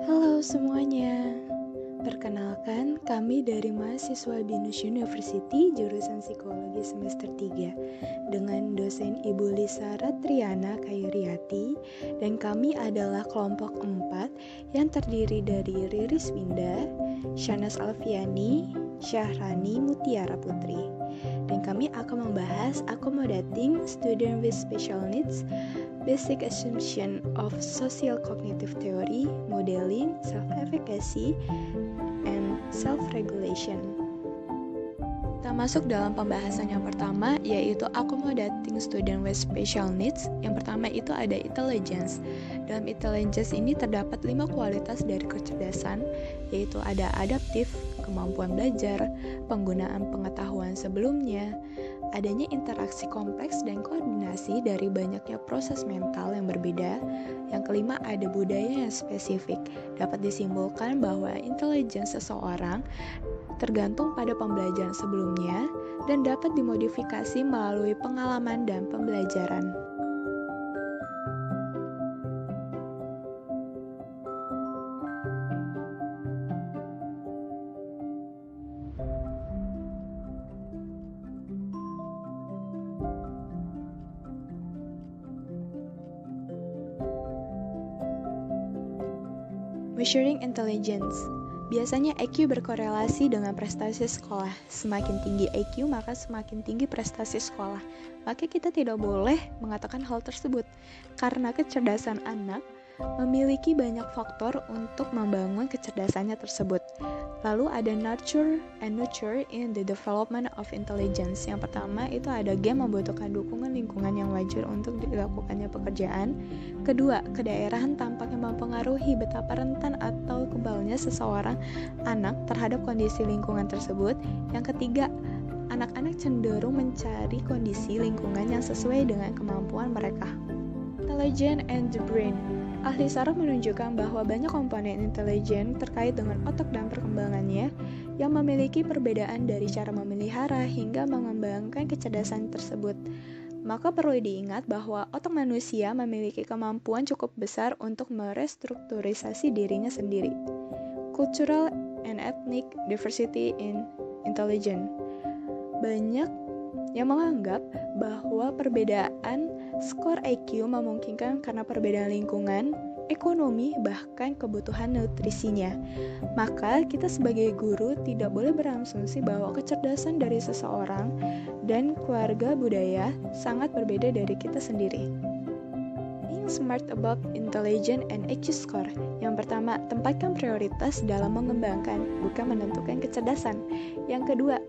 Halo semuanya, perkenalkan kami dari mahasiswa BINUS University jurusan Psikologi semester 3 dengan dosen Ibu Lisa Ratriana Khairiati, dan kami adalah kelompok 4 yang terdiri dari Riris Winda, Shanas Alfiani, Syahrani Mutiara Putri. Dan kami akan membahas accommodating student with special needs, basic assumption of social cognitive theory, modeling, self-efficacy, and self-regulation. Kita masuk dalam pembahasan yang pertama, yaitu accommodating student with special needs. Yang pertama itu ada intelligence. Dalam intelligence ini terdapat 5 kualitas dari kecerdasan, yaitu ada adaptif, kemampuan belajar, penggunaan pengetahuan sebelumnya, adanya interaksi kompleks dan koordinasi dari banyaknya proses mental yang berbeda. Yang kelima, ada budaya yang spesifik. Dapat disimpulkan bahwa intelijensi seseorang tergantung pada pembelajaran sebelumnya dan dapat dimodifikasi melalui pengalaman dan pembelajaran. Measuring intelligence. Biasanya IQ berkorelasi dengan prestasi sekolah. Semakin tinggi IQ, maka semakin tinggi prestasi sekolah. Maka kita tidak boleh mengatakan hal tersebut, karena kecerdasan anak memiliki banyak faktor untuk membangun kecerdasannya tersebut. Lalu ada nurture and nurture in the development of intelligence. Yang pertama itu ada game membutuhkan dukungan lingkungan yang wajar untuk dilakukannya pekerjaan. Kedua, kedaerahan tampaknya mempengaruhi betapa rentan atau kebalnya seseorang anak terhadap kondisi lingkungan tersebut. Yang ketiga, anak-anak cenderung mencari kondisi lingkungan yang sesuai dengan kemampuan mereka. Intelligence and the brain. Ahli saraf menunjukkan bahwa banyak komponen intelijen terkait dengan otak dan perkembangannya yang memiliki perbedaan dari cara memelihara hingga mengembangkan kecerdasan tersebut. Maka perlu diingat bahwa otak manusia memiliki kemampuan cukup besar untuk merestrukturisasi dirinya sendiri. Cultural and ethnic diversity in intelligence. Banyak yang menganggap bahwa perbedaan skor IQ memungkinkan karena perbedaan lingkungan, ekonomi, bahkan kebutuhan nutrisinya. Maka kita sebagai guru tidak boleh berasumsi bahwa kecerdasan dari seseorang dan keluarga budaya sangat berbeda dari kita sendiri. Being smart about intelligence and IQ score. Yang pertama, tempatkan prioritas dalam mengembangkan, bukan menentukan kecerdasan. Yang kedua,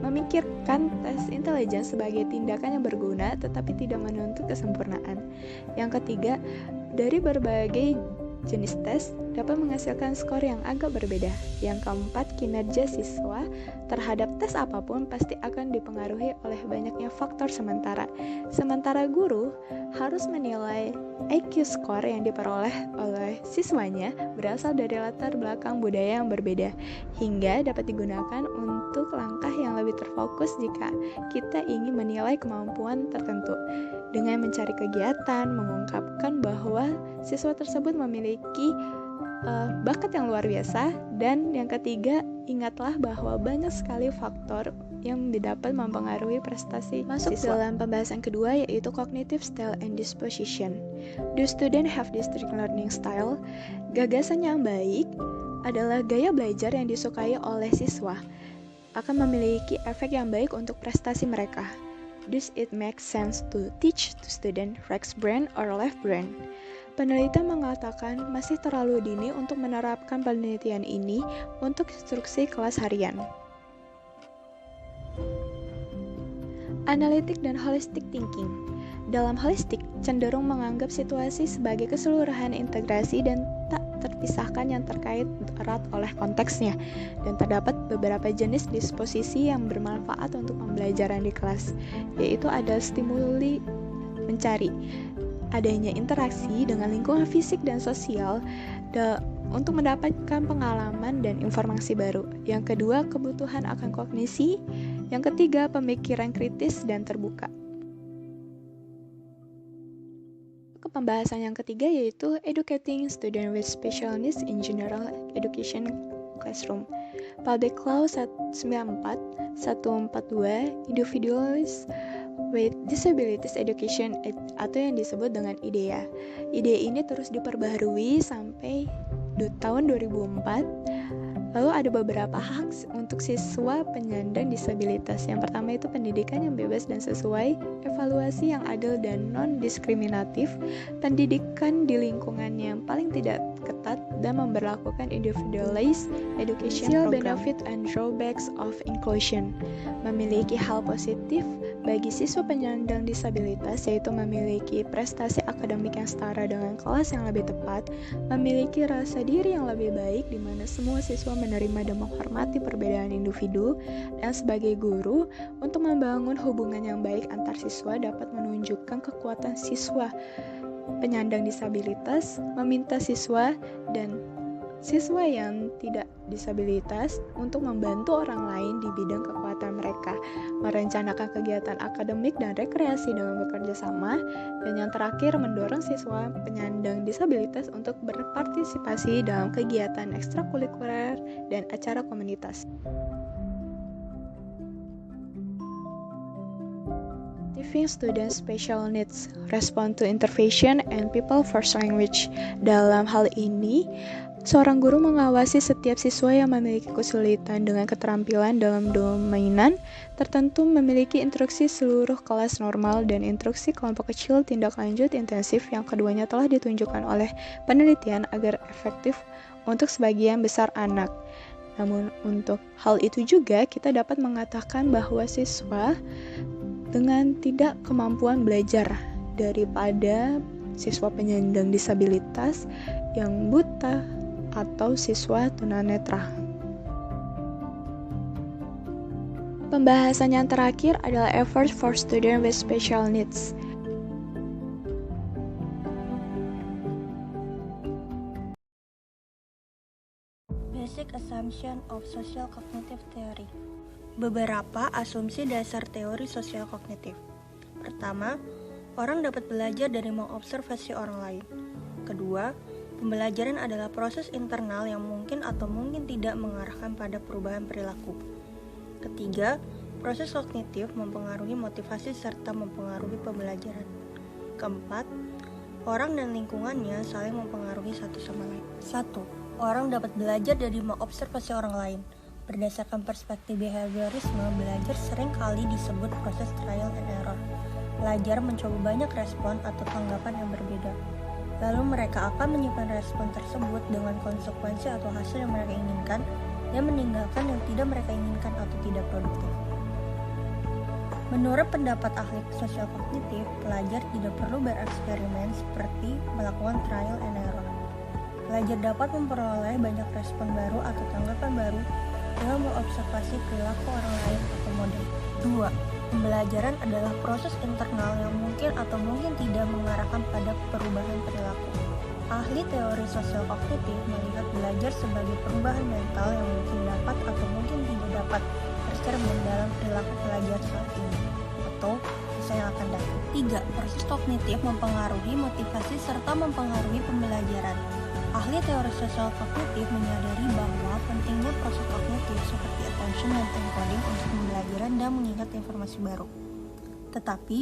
memikirkan tes intelligence sebagai tindakan yang berguna tetapi tidak menuntut kesempurnaan. Yang ketiga, dari berbagai jenis tes dapat menghasilkan skor yang agak berbeda. Yang keempat, kinerja siswa terhadap tes apapun pasti akan dipengaruhi oleh banyaknya faktor sementara. Sementara guru harus menilai IQ skor yang diperoleh oleh siswanya berasal dari latar belakang budaya yang berbeda, hingga dapat digunakan untuk langkah yang lebih terfokus jika kita ingin menilai kemampuan tertentu. Dengan mencari kegiatan, mengungkapkan bahwa siswa tersebut memiliki bakat yang luar biasa. Dan yang ketiga, ingatlah bahwa banyak sekali faktor yang didapat mempengaruhi prestasi masuk siswa. Dalam pembahasan kedua, yaitu cognitive style and disposition. Do students have distinct learning style? Gagasan yang baik adalah gaya belajar yang disukai oleh siswa, akan memiliki efek yang baik untuk prestasi mereka. Does it make sense to teach to student right brain or left brain? Penelitian mengatakan masih terlalu dini untuk menerapkan penelitian ini untuk instruksi kelas harian. Analytic dan holistic thinking. Dalam holistik, cenderung menganggap situasi sebagai keseluruhan integrasi dan tak terpisahkan yang terkait erat oleh konteksnya, dan terdapat beberapa jenis disposisi yang bermanfaat untuk pembelajaran di kelas, yaitu ada stimuli mencari, adanya interaksi dengan lingkungan fisik dan sosial untuk mendapatkan pengalaman dan informasi baru. Yang kedua, kebutuhan akan kognisi. Yang ketiga, pemikiran kritis dan terbuka. ke pembahasan yang ketiga, yaitu Educating Students with Special Needs in General Education Classroom. Public Law 192 Individuals with Disabilities Education atau yang disebut dengan IDEA. IDEA ini terus diperbaharui sampai tahun 2004. Lalu ada beberapa hak untuk siswa penyandang disabilitas. Yang pertama itu pendidikan yang bebas dan sesuai, evaluasi yang adil dan non-diskriminatif, pendidikan di lingkungan yang paling tidak ketat, dan memberlakukan individualized education program. Benefit and drawbacks of inclusion. Memiliki hal positif bagi siswa penyandang disabilitas, yaitu memiliki prestasi akademik yang setara dengan kelas yang lebih tepat, memiliki rasa diri yang lebih baik di mana semua siswa menerima dan menghormati perbedaan individu, dan sebagai guru untuk membangun hubungan yang baik antar siswa dapat menunjukkan kekuatan siswa penyandang disabilitas, meminta siswa dan siswa yang tidak disabilitas untuk membantu orang lain di bidang kekuatan mereka, merencanakan kegiatan akademik dan rekreasi dengan bekerja sama, dan yang terakhir mendorong siswa penyandang disabilitas untuk berpartisipasi dalam kegiatan ekstrakurikuler dan acara komunitas. Giving Students Special Needs, Respond to Intervention and People First Language. Dalam hal ini, seorang guru mengawasi setiap siswa yang memiliki kesulitan dengan keterampilan dalam domainan tertentu, memiliki instruksi seluruh kelas normal dan instruksi kelompok kecil tindak lanjut intensif yang keduanya telah ditunjukkan oleh penelitian agar efektif untuk sebagian besar anak. Namun untuk hal itu juga kita dapat mengatakan bahwa siswa dengan tidak kemampuan belajar daripada siswa penyandang disabilitas yang buta atau siswa tunanetra. Pembahasan yang terakhir adalah effort for students with special needs. Basic assumption of social cognitive theory. Beberapa asumsi dasar teori sosial kognitif. Pertama, orang dapat belajar dari mengobservasi orang lain. Kedua, pembelajaran adalah proses internal yang mungkin atau mungkin tidak mengarahkan pada perubahan perilaku. Ketiga, proses kognitif mempengaruhi motivasi serta mempengaruhi pembelajaran. Keempat, orang dan lingkungannya saling mempengaruhi satu sama lain. 1. Orang dapat belajar dari mengobservasi orang lain. Berdasarkan perspektif behaviorisme, belajar sering kali disebut proses trial and error. Pelajar mencoba banyak respon atau tanggapan yang berbeda. Lalu mereka akan menyimpan respon tersebut dengan konsekuensi atau hasil yang mereka inginkan dan meninggalkan yang tidak mereka inginkan atau tidak produktif. Menurut pendapat ahli sosial kognitif, pelajar tidak perlu bereksperimen seperti melakukan trial and error. Pelajar dapat memperoleh banyak respon baru atau tanggapan baru dengan mengobservasi perilaku orang lain atau model. 2. Pembelajaran adalah proses internal yang mungkin atau mungkin tidak mengarahkan pada perubahan perilaku. Ahli teori sosial kognitif melihat belajar sebagai perubahan mental yang mungkin dapat atau mungkin tidak dapat tercermin dalam perilaku pelajar saat ini atau masa yang akan datang. 3. Proses kognitif mempengaruhi motivasi serta mempengaruhi pembelajaran. Ahli teori sosial kognitif menyadari bahwa pentingnya proses kognitif seperti attention dan encoding untuk pembelajaran dan mengingat informasi baru. Tetapi,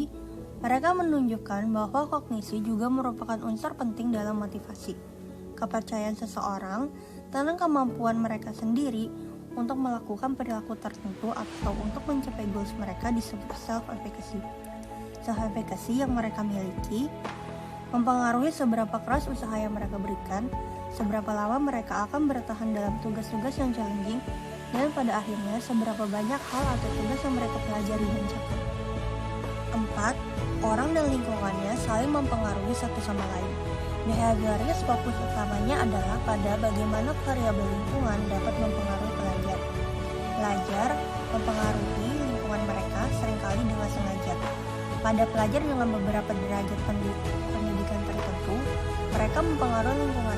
mereka menunjukkan bahwa kognisi juga merupakan unsur penting dalam motivasi. Kepercayaan seseorang tentang kemampuan mereka sendiri untuk melakukan perilaku tertentu atau untuk mencapai goals mereka disebut self-efficacy. Self-efficacy yang mereka miliki mempengaruhi seberapa keras usaha yang mereka berikan, seberapa lama mereka akan bertahan dalam tugas-tugas yang challenging, dan pada akhirnya seberapa banyak hal atau tugas yang mereka pelajari dan capai. 4. Orang dan lingkungannya saling mempengaruhi satu sama lain. Behavioris fokus utamanya adalah pada bagaimana variabel lingkungan dapat mempengaruhi pelajar. Pelajar mempengaruhi lingkungan mereka seringkali dengan sengaja. Pada pelajar dengan beberapa derajat pendidikan tertentu, mereka mempengaruhi lingkungan